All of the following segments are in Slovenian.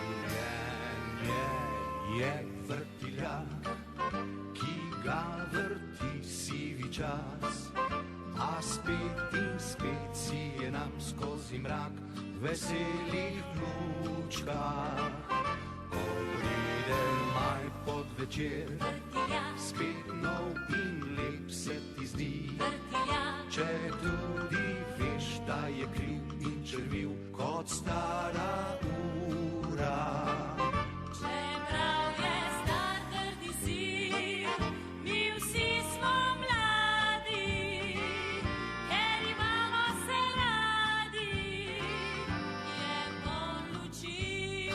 Življenje je vrtiljak, ki ga vrti sivi čas, a spet in spet sije nam skozi mrak veselih lučkah. Ko pride maj podvečer, spet nov in lep se ti zdi, če tudi veš, da je kriv in črviv kot stara ura. Čeprav je star trdi sir, mi vsi smo mladi, ker imamo se radi, je poln luči.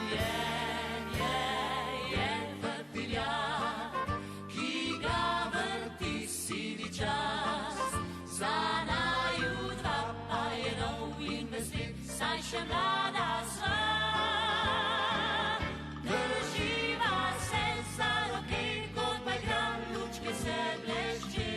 Življenje je vrtiljak, ki ga vrti sivi čas, za naju dva pa je nov in vesel, saj še mlada sva. Drživa se za roke, kot pa igra, lučke se bleščet.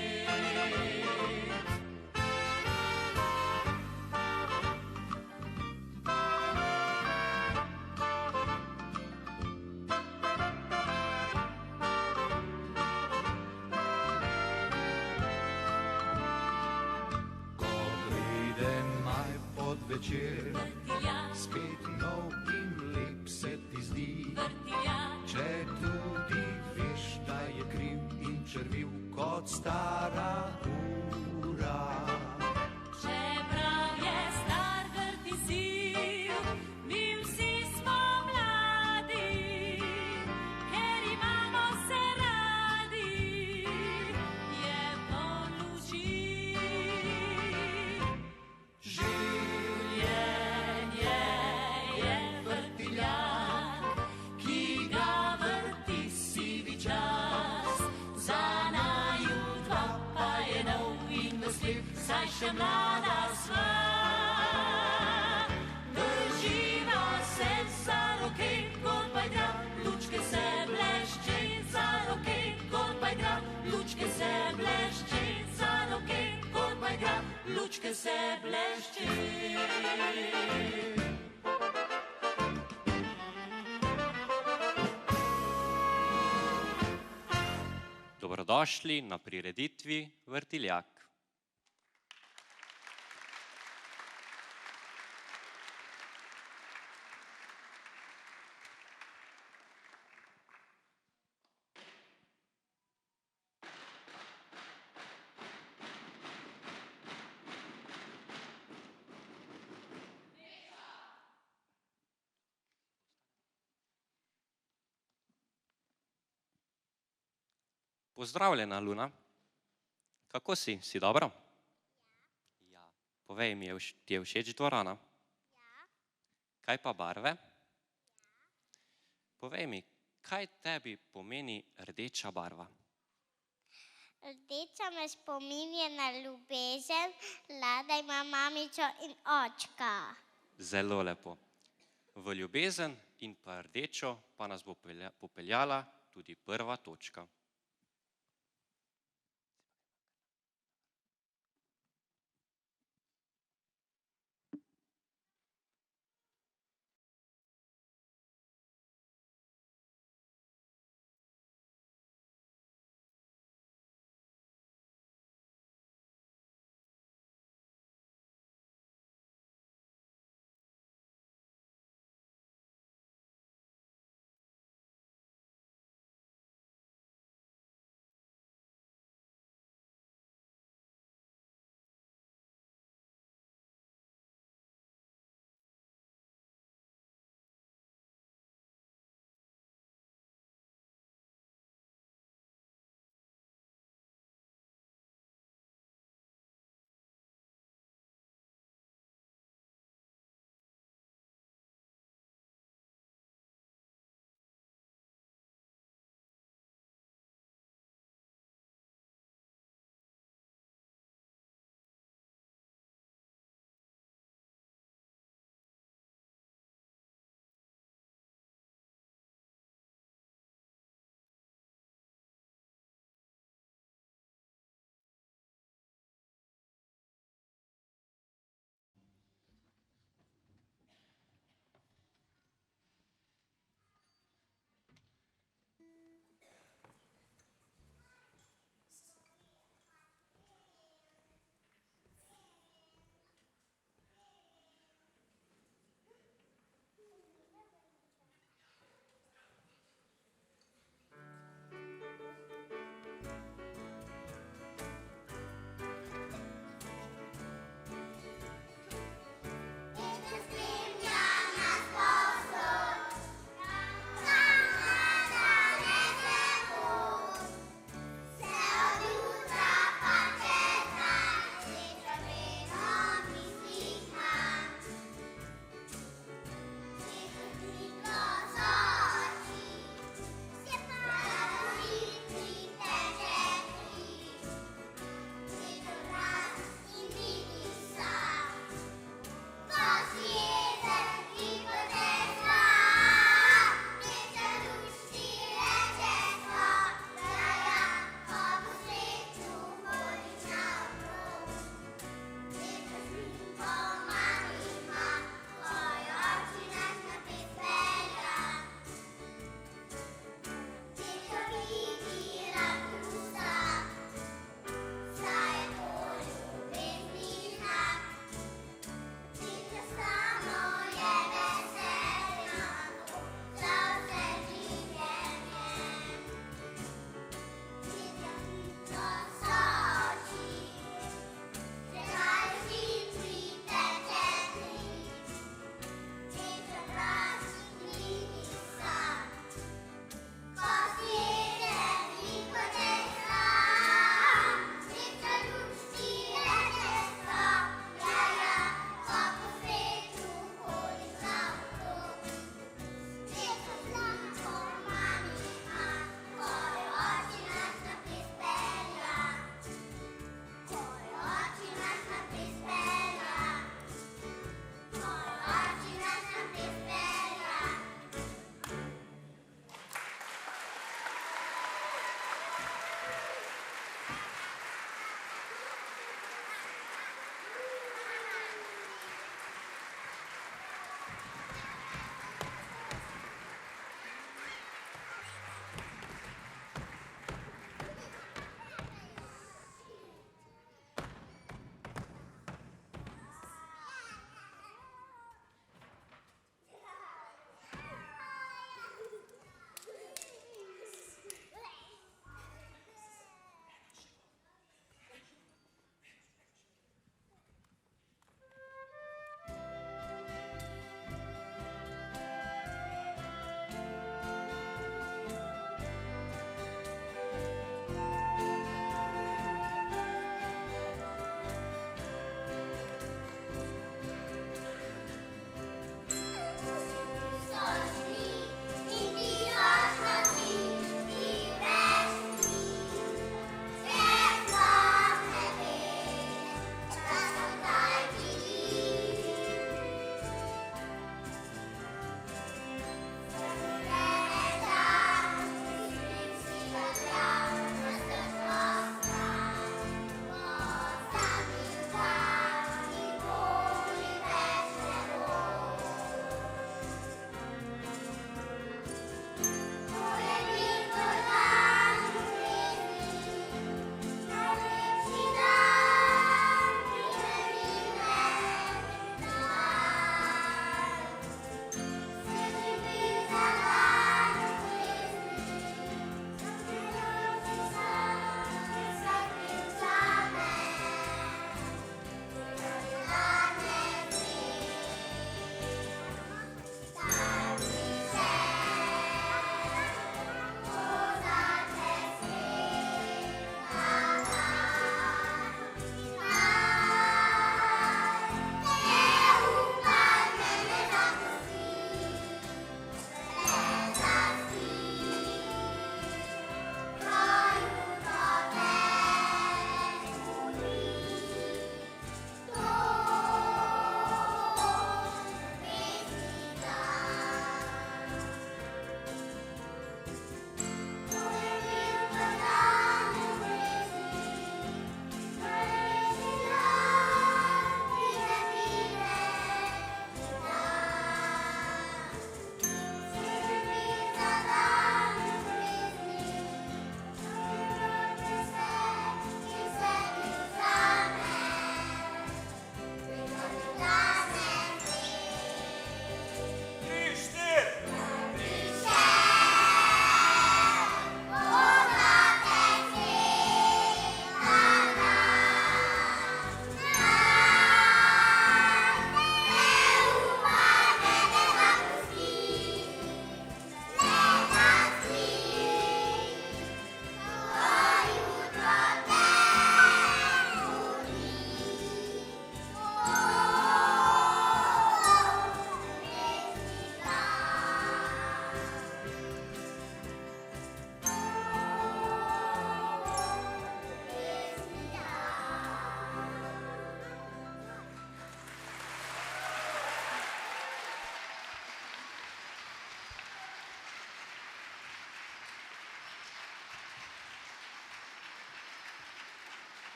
Ko pride maj podvečer, Vrtiljak, spet nov in lep se ti zdi, vrtiljak, če tudi veš, da je kriv in črviv kot stara ura. čeprav je star grdi sir, mi vsi smo mladi, ker imamo se radi, je poln luči. Življenje je vrtiljak, ki ga vrti sivi čas, za naju dva pa je nov in vesel, saj še mlada sva. Drživa se za roke, kot pa igra, lučke se bleščet, za roke, kot pa igra, lučke se bleščet, za roke, kot pa igra, lučke se bleščet. Dobrodošli na prireditvi Vrtiljak. Pozdravljena, Luna. Kako si? Si dobro? Ja. Povej mi, ti je všeč dvorana? Ja, Kaj pa barve? Povej mi, kaj tebi pomeni rdeča barva? rdeča me spominja na ljubezen, Lada ima mamico in očka. Zelo lepo. V ljubezen in pa rdečo pa nas bo popeljala tudi prva točka.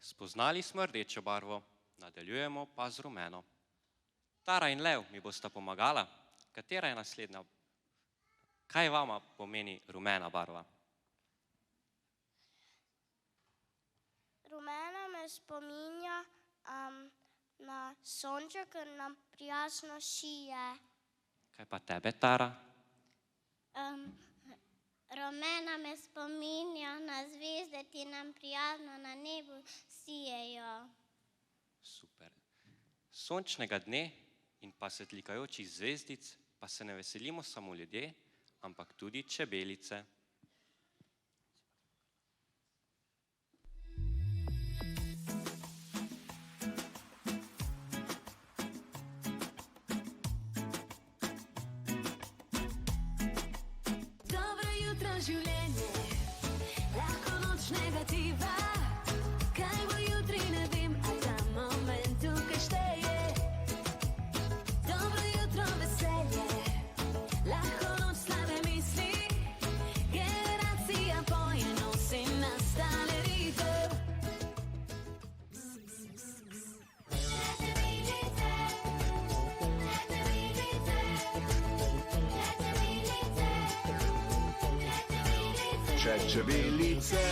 Spoznali smo rdečo barvo, nadaljujemo pa z rumeno. Tara in Lev mi bosta pomagala. Katera je naslednja? Kaj vama pomeni rumena barva? Rumena me spominja na sonček, ker nam prijazno šije. Kaj pa tebe, Tara? Rumena me spominja na zvezde, ki nam prijazno na nebu sijejo. Super. Sončnega dne in pa svetlikajočih zvezdic pa se ne veselimo samo ljudje, ampak tudi čebelice. Dobro jutro, življenje, lahko noč negativa. Kaj bo jutri, ne vem, a ta moment tukaj šteje. Dobro jutro, veselje, lahko noč slabe misli. Generacija poje, nosi nastale ritev. Če čebelice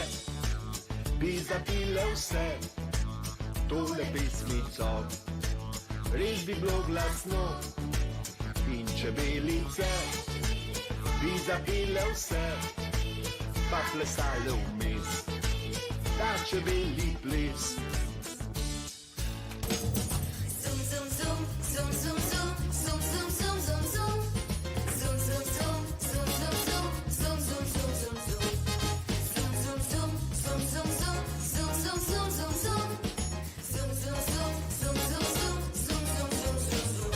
bi zapile vse tole pesmico, res bi bilo glasno. In čebelice bi zapile vse, pa plesale vmes, ta čebeli ples. Zum, zum, zum, zum, zum, zum, zum, zum, zum, zum, zum. Zum, zum, zum, zum, zum, zum, zum, zum, zum, zum, zum. Zum, zum, zum, zum, zum, zum, zum, zum, zum, zum, zum. Zum, zum, zum, zum, zum, zum, zum, zum, zum, zum, zum.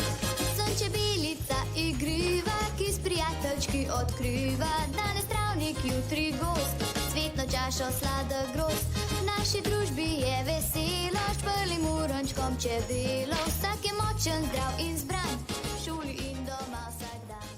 Sem čebelica igriva, ki s prijateljčki odkriva. Danes travnik, jutri gozd, cvetno čašo sladek grozd. V naši družbi je veselo, šprlim urončkom čebelo. Vsak je močen, zdrav in zbran, v šoli in doma vsak dan.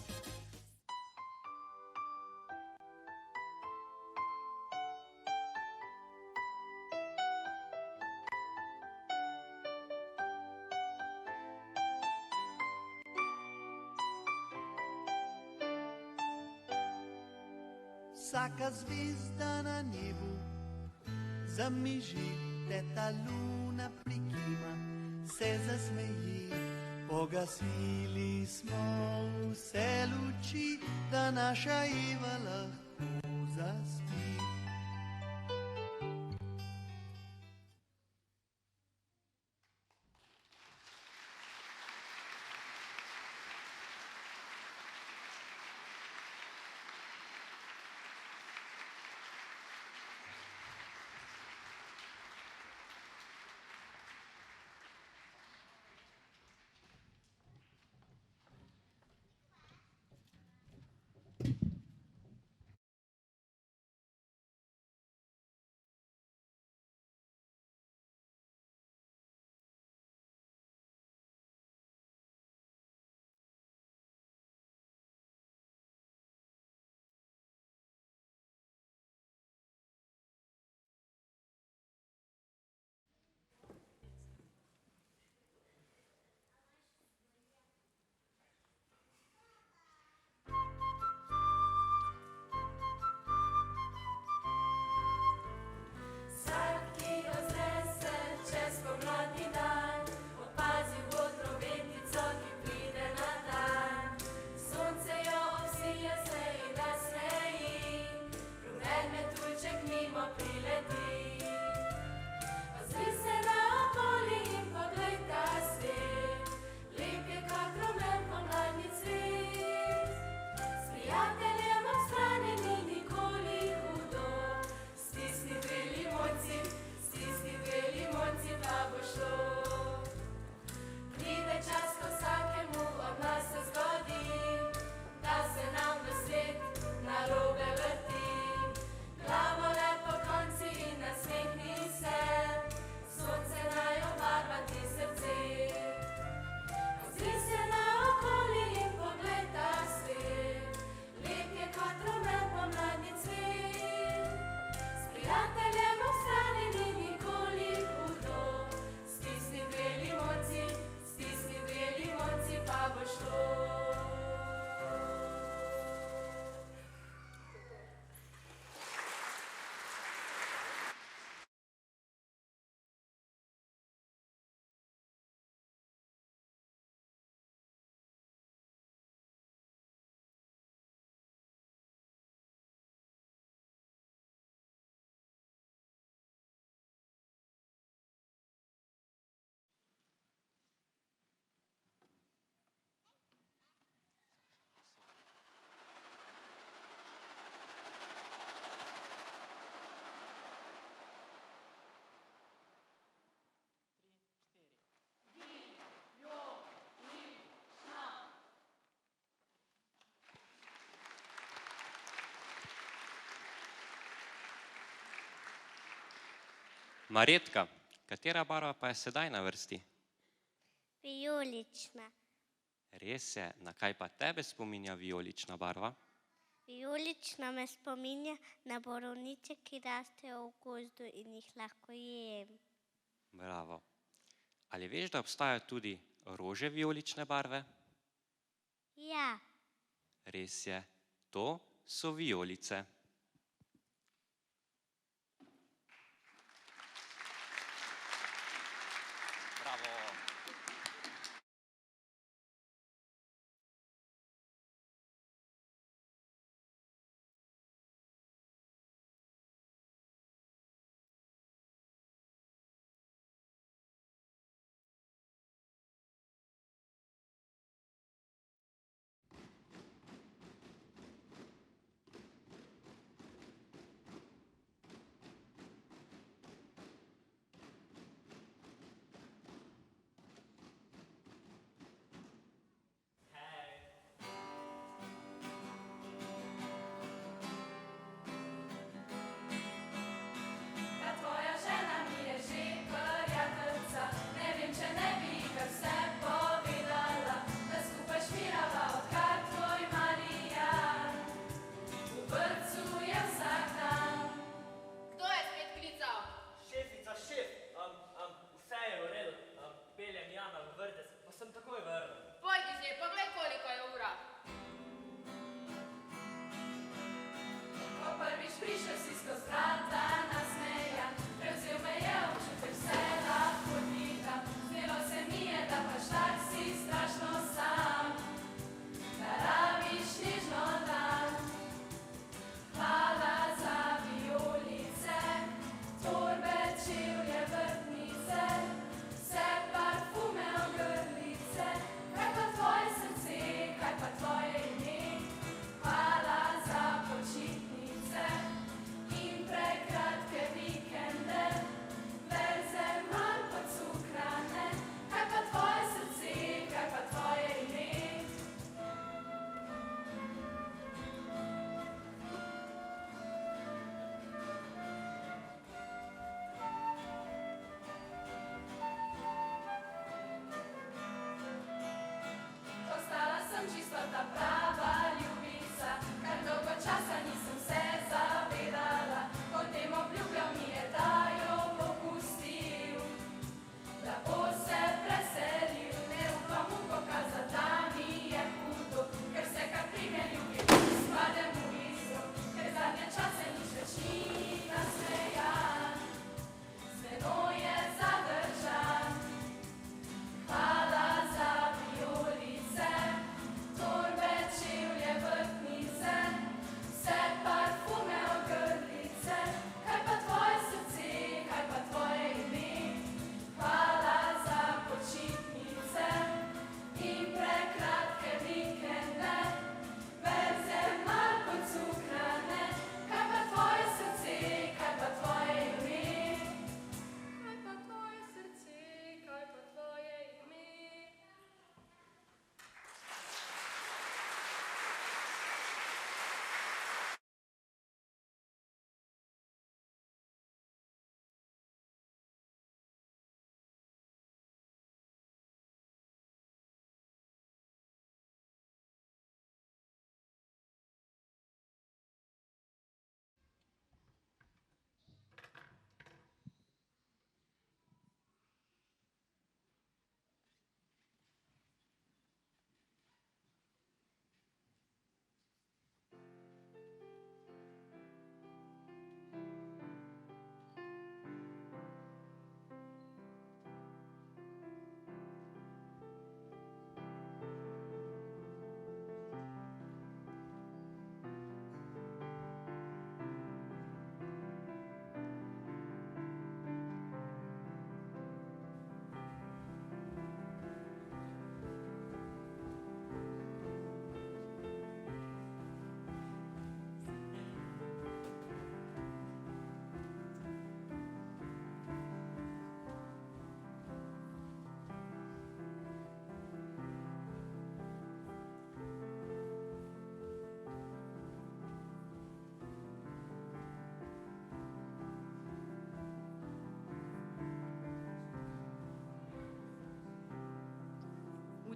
Vsaka zvezda na nebu zamiži, teta luna prikima, se zasmeji. Pogasili smo vse luči, da naša Eva lahko zaspi. Marjetka, katera barva pa je sedaj na vrsti? Vijolična. Res je, na kaj pa tebe spominja vijolična barva? Vijolična me spominja na borovnice, ki rastejo v gozdu in jih lahko jem. Bravo. Ali veš, da obstajajo tudi rože vijolične barve? Ja, Res je, to so vijolice. Bravo.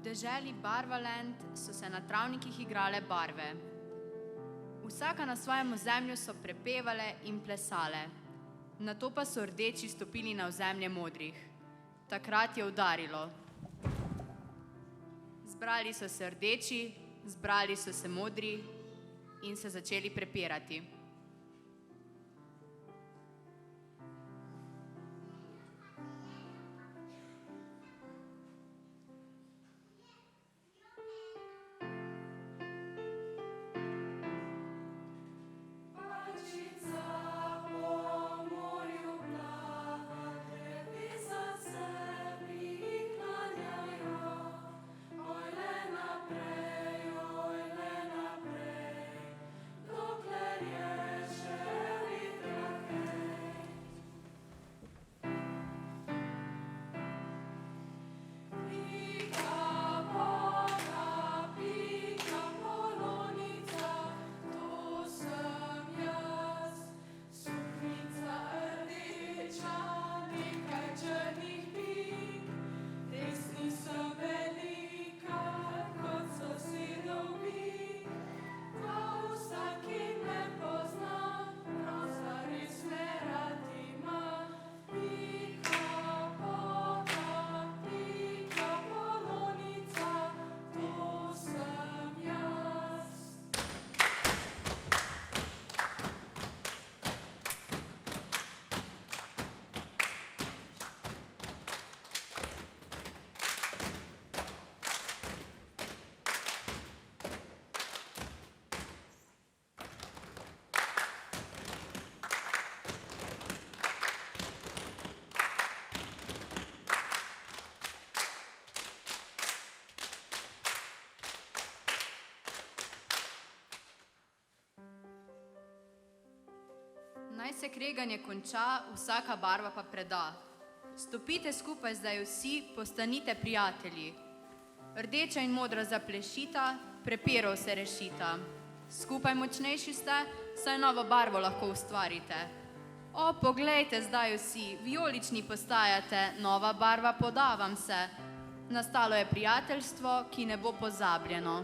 deželi Barvaland so se na travnikih igrale barve. Vsaka na svojem ozemlju so prepevale in plesale. Nato pa so rdeči stopili na ozemlje modrih. Takrat je udarilo. Zbrali so se rdeči, zbrali so se modri in se začeli prepirati. Naj se kreganje konča, vsaka barva pa preda. Stopite skupaj zdaj vsi, postanite prijatelji. Rdeča in modra zaplešita, prepirov se rešita. Skupaj močnejši ste, saj novo barvo lahko ustvarite. O, poglejte zdaj vsi, vijolični postajate, nova barva poda vam se. Nastalo je prijateljstvo, ki ne bo pozabljeno.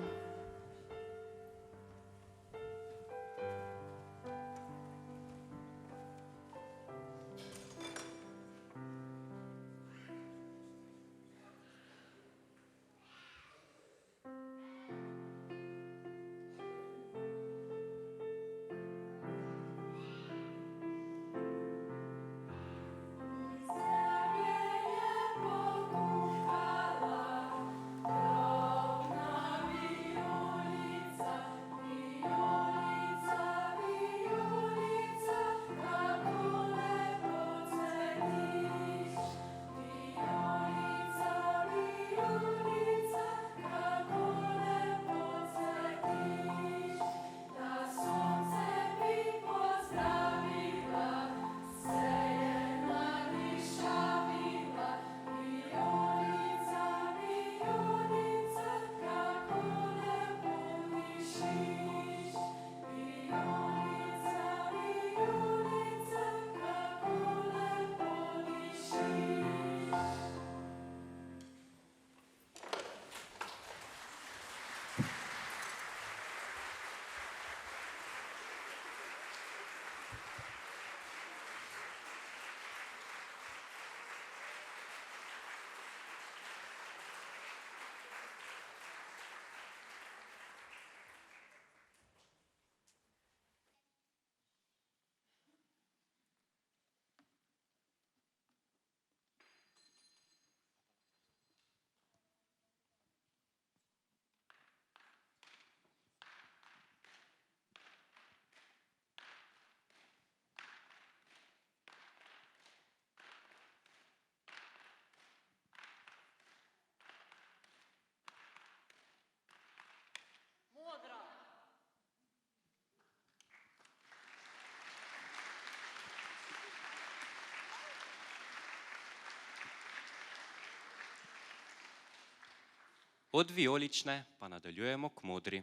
Od vijolične pa nadaljujemo k modri.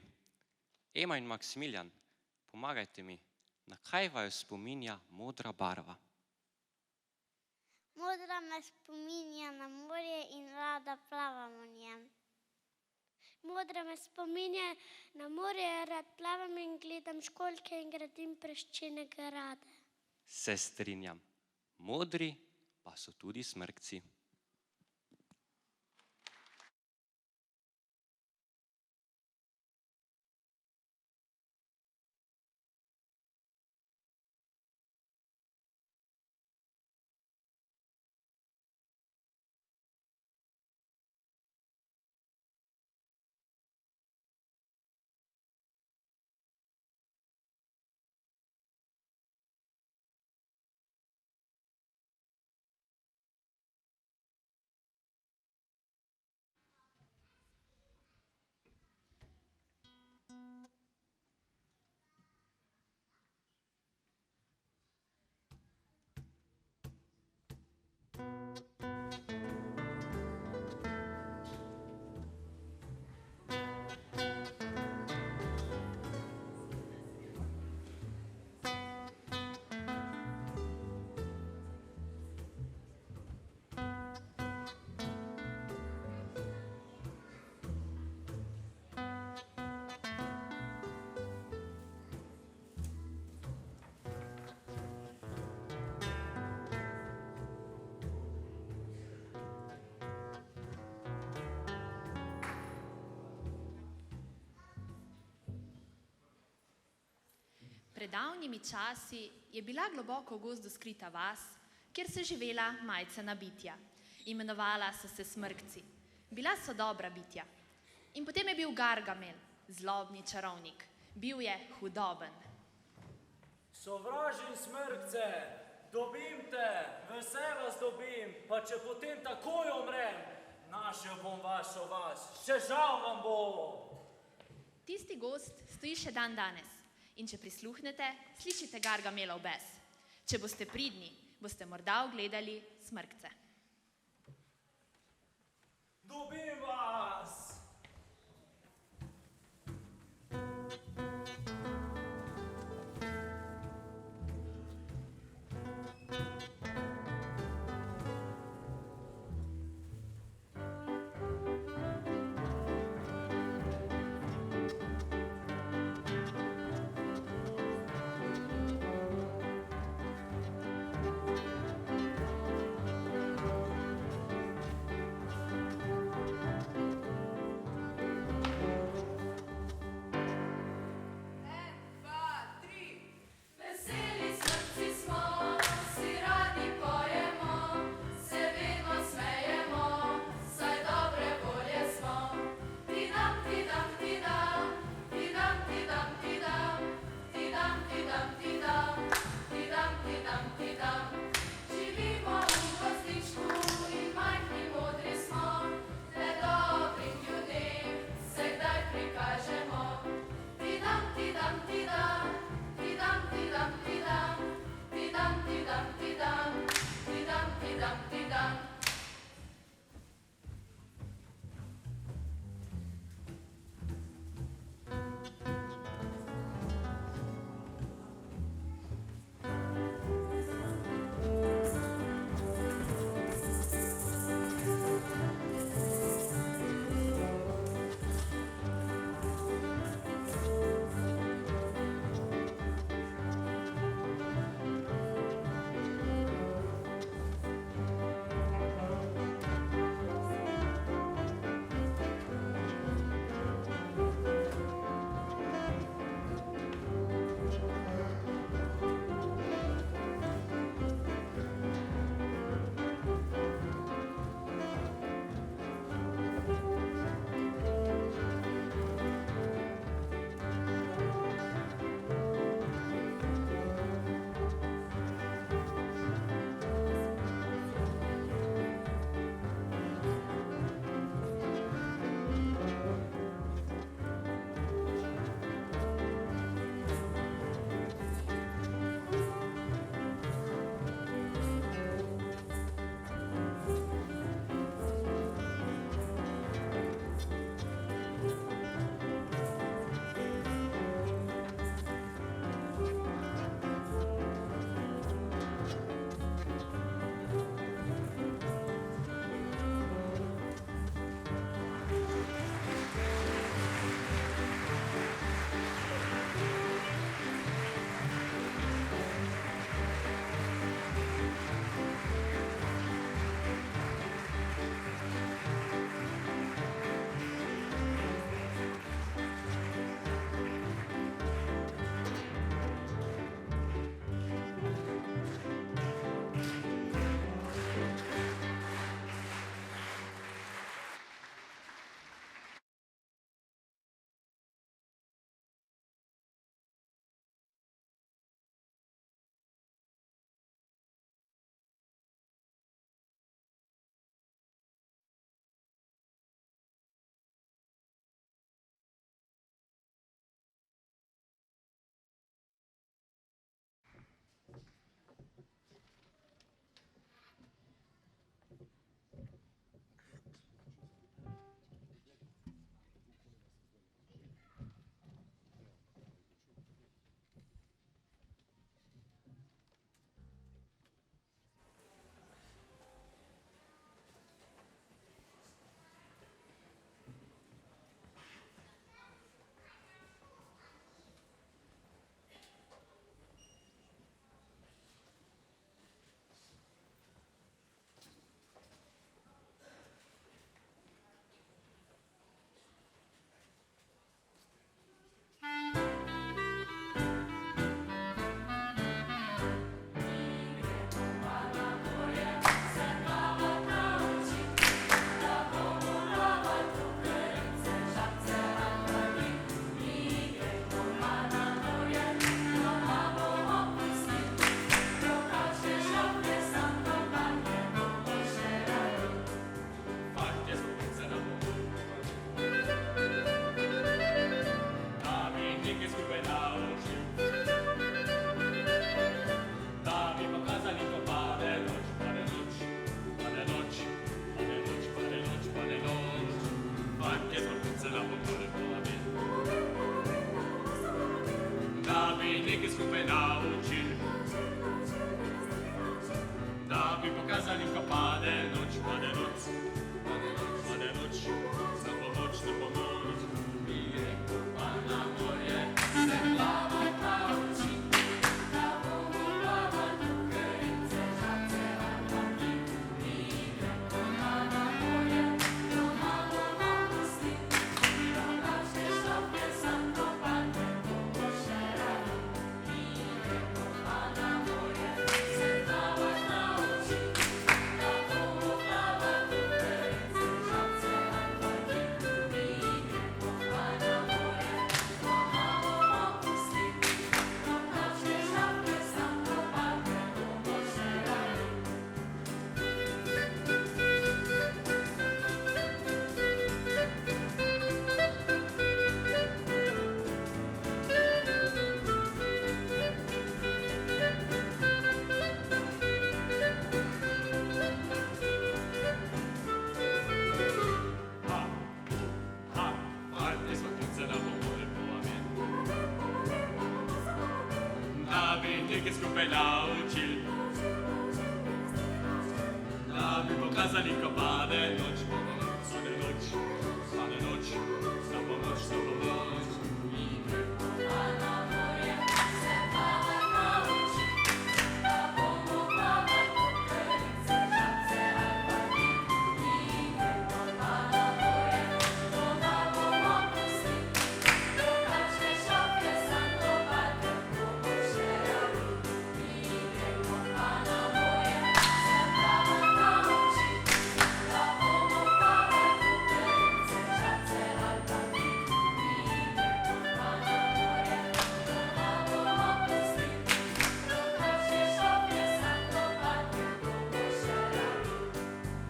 Ema in Maksimilijan, pomagajte mi, na kaj vaju spominja modra barva? Modra me spominja na morje in rada plavam v njem. Modra me spominja na morje, rad plavam in gledam školjke in gradim peščene grade. Se strinjam. Modri pa so tudi smrkci. Pred davnimi časi je bila globoko v gozdu skrita vas, kjer so živela majcena bitja. Imenovala so se smrkci. Bila so dobra bitja. In potem je bil Gargamel, zlobni čarovnik. Bil je hudoben. Sovražim smrkce, dobim te, vse vas dobim, pa če potem takoj umrem, našel bom vašo vas, še žal vam bo. Tisti gozd stoji še dan danes. In če prisluhnete, slišite Gargamelov bes. Če boste pridni, boste morda ugledali smrkce. Dobim vas! nekaj skupaj naučili. Da bi pokazali, ko pade noč, pade noč, pade noč, pade noč, pade noč, pade noč. Fantje z vrhunce na pomore povabili. Da bi nekaj skupaj naučili. Da bi pokazali, ko pade noč, pade noč, pade noč, pade noč, na pomoč, na pomoč. Mi rekel, pa na morje, se plavat nauči, da bomo plavat tukaj in se žace vrnili. Mi rekel, pa na morje, doma bomo pusti, drugačne šopke sam dopadne, bomo še radi. Mi rekel, pa na morje, se plavat nauči, da bomo plavat tukaj in se žace vrnili. Mi rekel, pa na morje, doma bomo pusti, drugačne šopke sam dopadne, bomo še radi. Ha, ha, fantje z vrhunce na pomore povabili. Da bi nekaj skupaj naučili. Da bi pokazali, ko pade noč, pade noč, pade noč, na pomoč, na pomoč. Mi gremo pa na morje, se plavat nauči, da bomo plavat tukaj in se žace vrnili. Mi gremo pa na morje, doma bomo pusti, drugačne šopke sam dopadne, bomo še radi. Mi gremo pa na morje, se plavat nauči, da bomo plavat tukaj in se žace vrnili. Mi gremo pa na morje, doma bomo pusti, drugačne šopke sam dopadne, bomo še radi.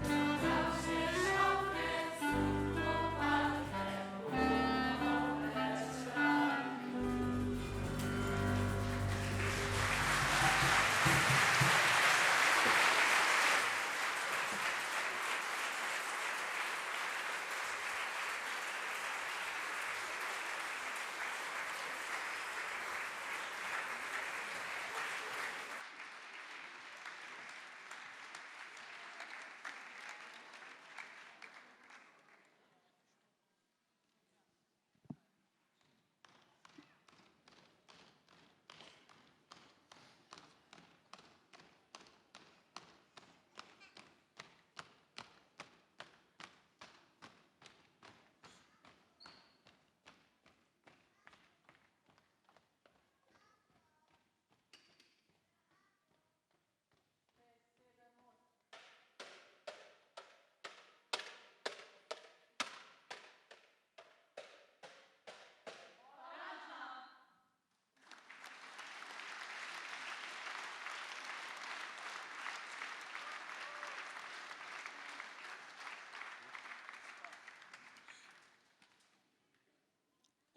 Drugačne šopke sam dopadne, bomo več radi.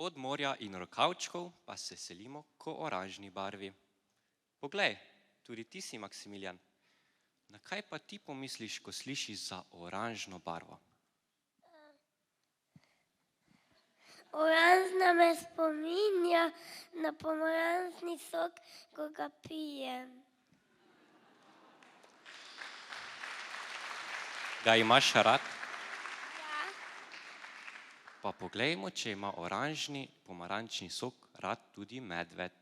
Od morja in rokavčkov pa se selimo k oranžni barvi. Poglej, tudi ti si Maksimilijan. Na kaj pa ti pomisliš, ko slišiš za oranžno barvo? Oranžna me spominja na pomarančni sok, ko ga pijem. Ga imaš rad? Ja. Pa poglejmo, če ima oranžni pomarančni sok rad tudi medved.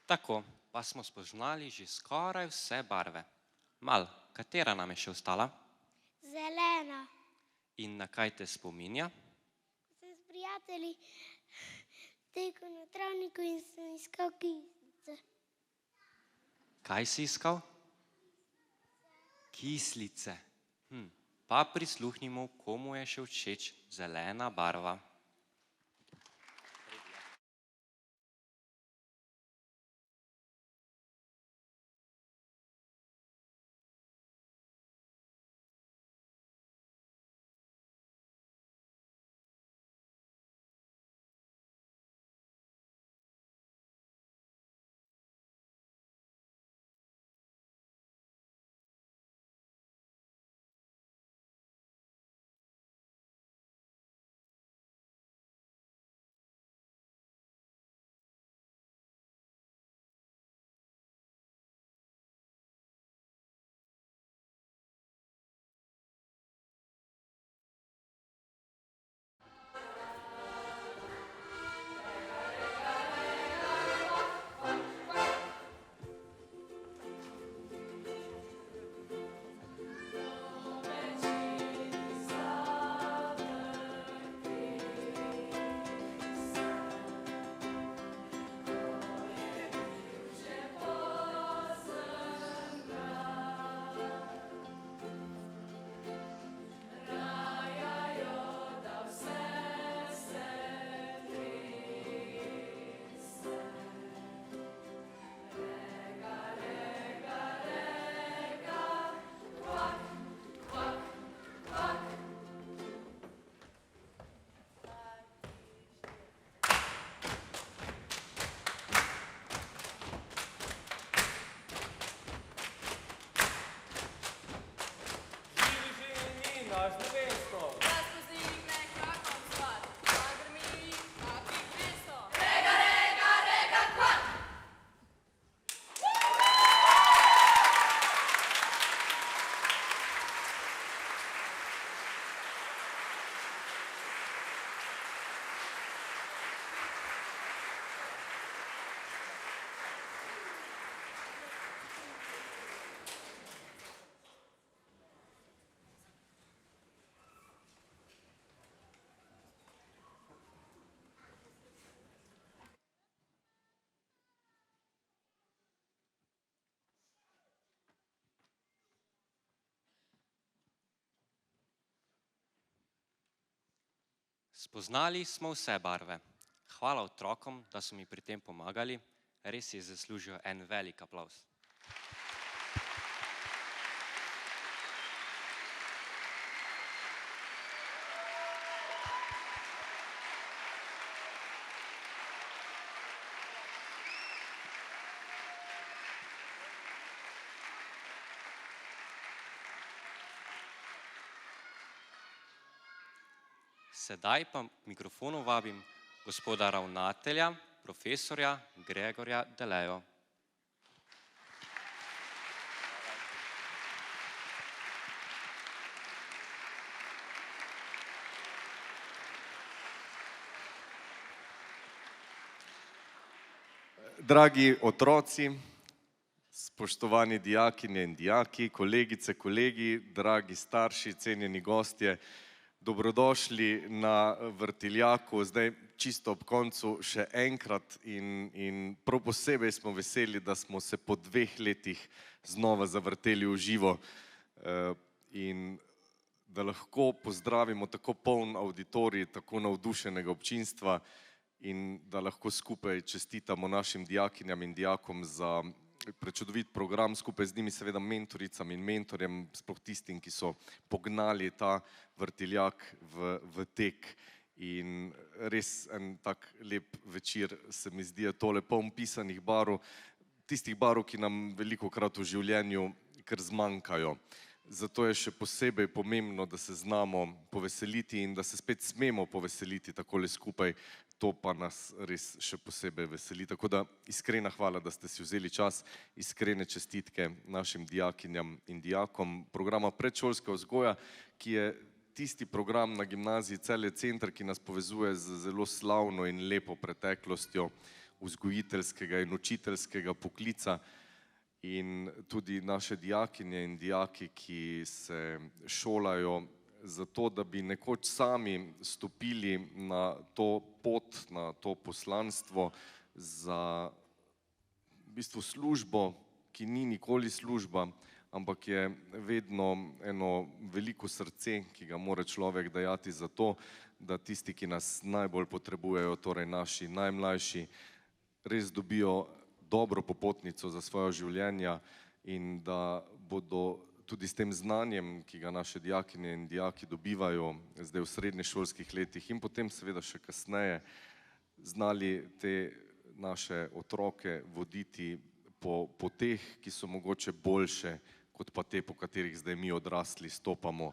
Tako, pa smo spoznali že skoraj vse barve. Mal, katera nam je še ostala? Zelena. In na kaj te spominja? Sem s prijatelji tekel na travniku in sem iskal kislice. Kaj si iskal? Kislice. Pa prisluhnimo, komu je še všeč zelena barva. Spoznali smo vse barve. Hvala otrokom, da so mi pri tem pomagali. Res si zaslužijo en velik aplavz. Sedaj pa k mikrofonu vabim gospoda ravnatelja, profesorja Gregorja Delejo. Dragi otroci, spoštovani dijakinje in dijaki, kolegice, kolegi, dragi starši, cenjeni gostje, dobrodošli na Vrtiljaku. Zdaj čisto ob koncu še enkrat in prav posebej smo veseli, da smo se po 2 letih znova zavrteli v živo in da lahko pozdravimo tako poln avditorij, tako navdušenega občinstva in da lahko skupaj čestitamo našim dijakinjam in dijakom za prečudovit program, skupaj z njimi seveda mentoricam in mentorjem, sploh tistim, ki so pognali ta vrtiljak v tek. In res en tak lep večer se mi zdi tole poln pisanih barv, tistih barv, ki nam velikokrat v življenju kar zmanjkajo. Zato je še posebej pomembno, da se znamo poveseliti in da se spet smemo poveseliti takole skupaj. To pa nas res še posebej veseli. Tako da iskrena hvala, da ste si vzeli čas, iskrene čestitke našim dijakinjam in dijakom programa predšolskega vzgoja, ki je tisti program na gimnaziji Celje Center, ki nas povezuje z zelo slavno in lepo preteklostjo vzgojiteljskega in učiteljskega poklica in tudi naše dijakinje in dijaki, ki se šolajo zato, da bi nekoč sami stopili na to pot, na to poslanstvo za v bistvu službo, ki ni nikoli služba, ampak je vedno eno veliko srce, ki ga mora človek dajati za to, da tisti, ki nas najbolj potrebujejo, torej naši najmlajši, res dobijo dobro popotnico za svoja življenja in da bodo tudi s tem znanjem, ki ga naše dijakinje in dijaki dobivajo zdaj v srednješolskih letih in potem seveda še kasneje, znali te naše otroke voditi po poteh, ki so mogoče boljše, kot pa te, po katerih zdaj mi odrasli stopamo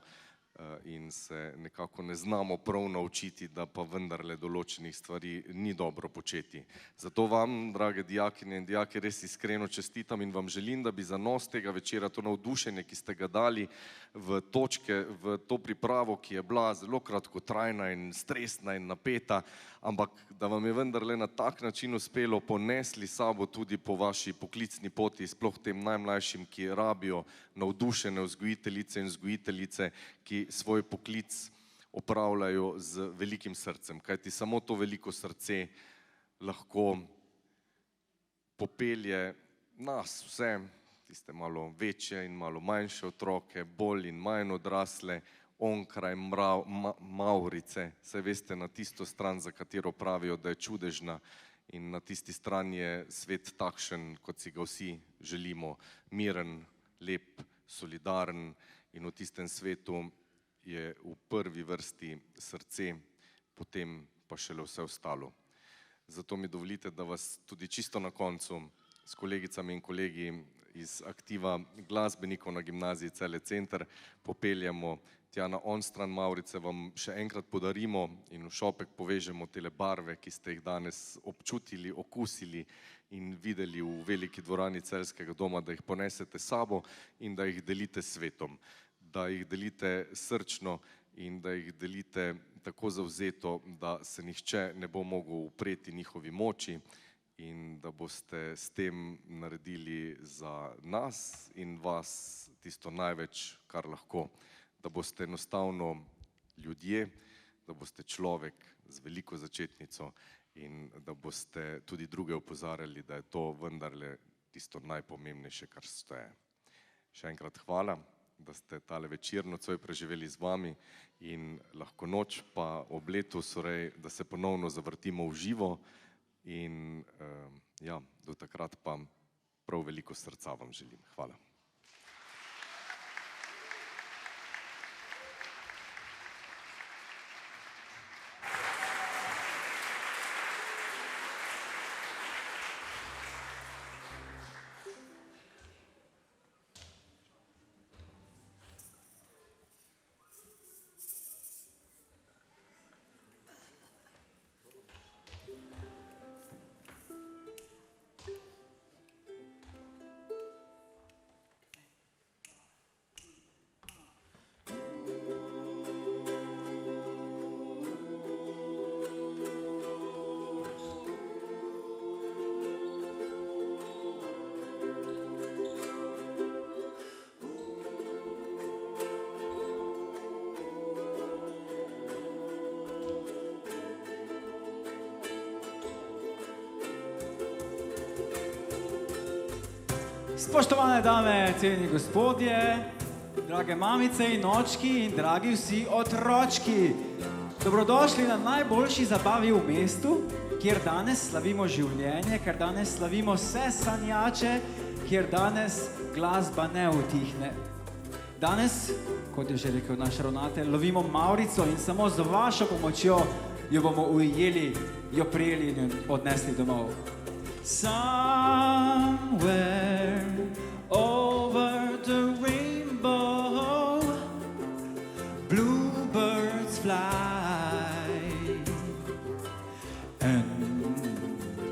in se nekako ne znamo prav naučiti, da pa vendarle določenih stvari ni dobro početi. Zato vam, drage dijakinje in dijaki, res iskreno čestitam in vam želim, da bi za nos tega večera to navdušenje, ki ste ga dali v točke, v to pripravo, ki je bila zelo kratkotrajna in stresna in napeta, ampak da vam je vendarle na tak način uspelo ponesli sabo tudi po vaši poklicni poti, sploh tem najmlajšim, ki rabijo navdušene vzgojiteljice in vzgojiteljice, ki svoj poklic opravljajo z velikim srcem, kajti samo to veliko srce lahko popelje nas vse, tiste malo večje in malo manjše otroke, bolj in manj odrasle, onkraj Mavrice, saj veste, na tisto stran, za katero pravijo, da je čudežna, in na tisti strani je svet takšen, kot si ga vsi želimo, miren, lep, solidaren, in v tistem svetu je v prvi vrsti srce, potem pa šele vse ostalo. Zato mi dovolite, da vas tudi čisto na koncu s kolegicami in kolegi iz aktiva glasbenikov na gimnaziji Celje Center popeljemo tja na onstran Mavrice, vam še enkrat podarimo in v šopek povežemo tele barve, ki ste jih danes občutili, okusili in videli v veliki dvorani Celjskega doma, da jih ponesete sabo in da jih delite s svetom, da jih delite srčno in da jih delite tako zavzeto, da se nihče ne bo mogel upreti njihovi moči in da boste s tem naredili za nas in vas tisto največ, kar lahko, da boste enostavno ljudje, da boste človek z veliko začetnico in da boste tudi druge opozarjali, da je to vendarle tisto najpomembnejše, kar ste. Še enkrat hvala, da ste tale večer nocoj preživeli z vami in lahko noč pa ob letu Sorej, da se ponovno zavrtimo v živo in ja, do takrat pa prav veliko srca vam želim. Hvala. Spoštovane dame, cenjeni gospodje, drage mamice in očki in dragi vsi otročki. Dobrodošli na najboljši zabavi v mestu, kjer danes slavimo življenje, kjer danes slavimo vse sanjače, kjer danes glasba ne utihne. Danes, kot je že rekel naš ravnatelj, lovimo Mavrico in samo z vašo pomočjo jo bomo ujeli, jo prijeli in odnesli domov. Somewhere over the rainbow, bluebirds fly, and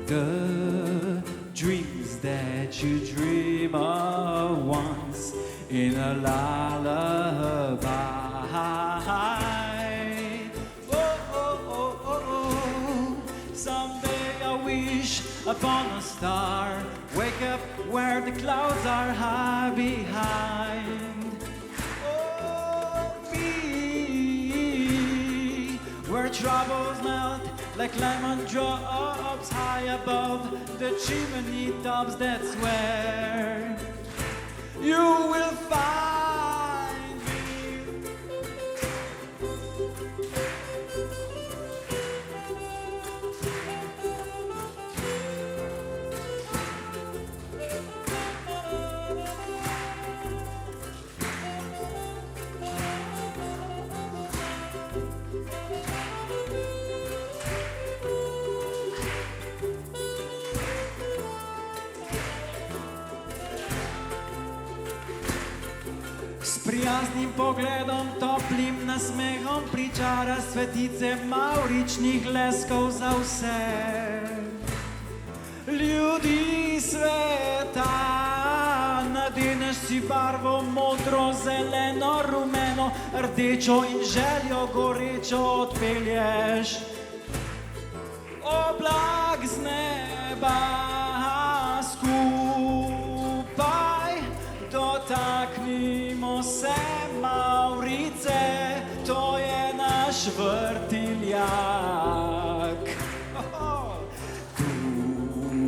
the dreams that you dream of once in a lullaby. Oh, oh, oh, oh, oh. Someday I will wish upon a star. Wake up where the clouds are high behind. Oh, me, where troubles melt like lemon drops high above the chimney tops. That's where you will find me. S prijaznim pogledom, toplim nasmehom pričara svetice mavričnih leskov za vse ljudi sveta. Nadeneš si barvo modro, zeleno, rumeno, rdečo in željo gorečo odpelješ oblak z neba. Skupaj dotaknimo se Mavrice, to je naš vrtiljak.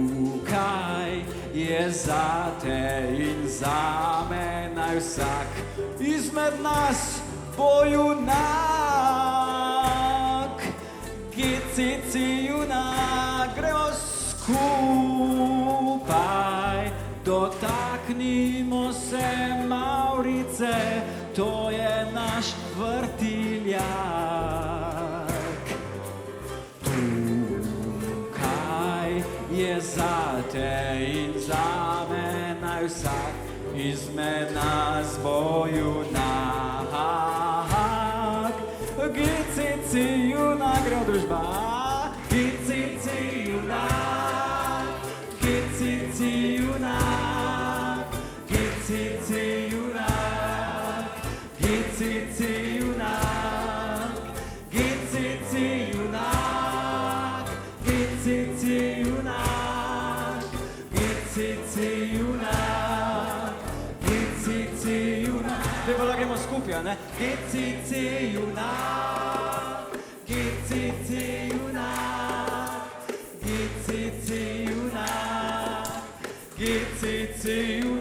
Tukaj je zate in zame, naj vsak izmed nas bo junak. GCC junak, gremo skupaj, dotaknimo se Mavrice, to je naš vrtiljak. Tukaj je zate in zame, naj vsak izmed nas bo junak. GCC junak, gremo družba. GCC junak, GCC junak, GCC junak, GCC junak, GCC junak, GCC junak, GCC junak, GCC junak. Zdaj pa gremo skupaj, ne? GCC junak, GCC junak, GCC junak, GCC junak.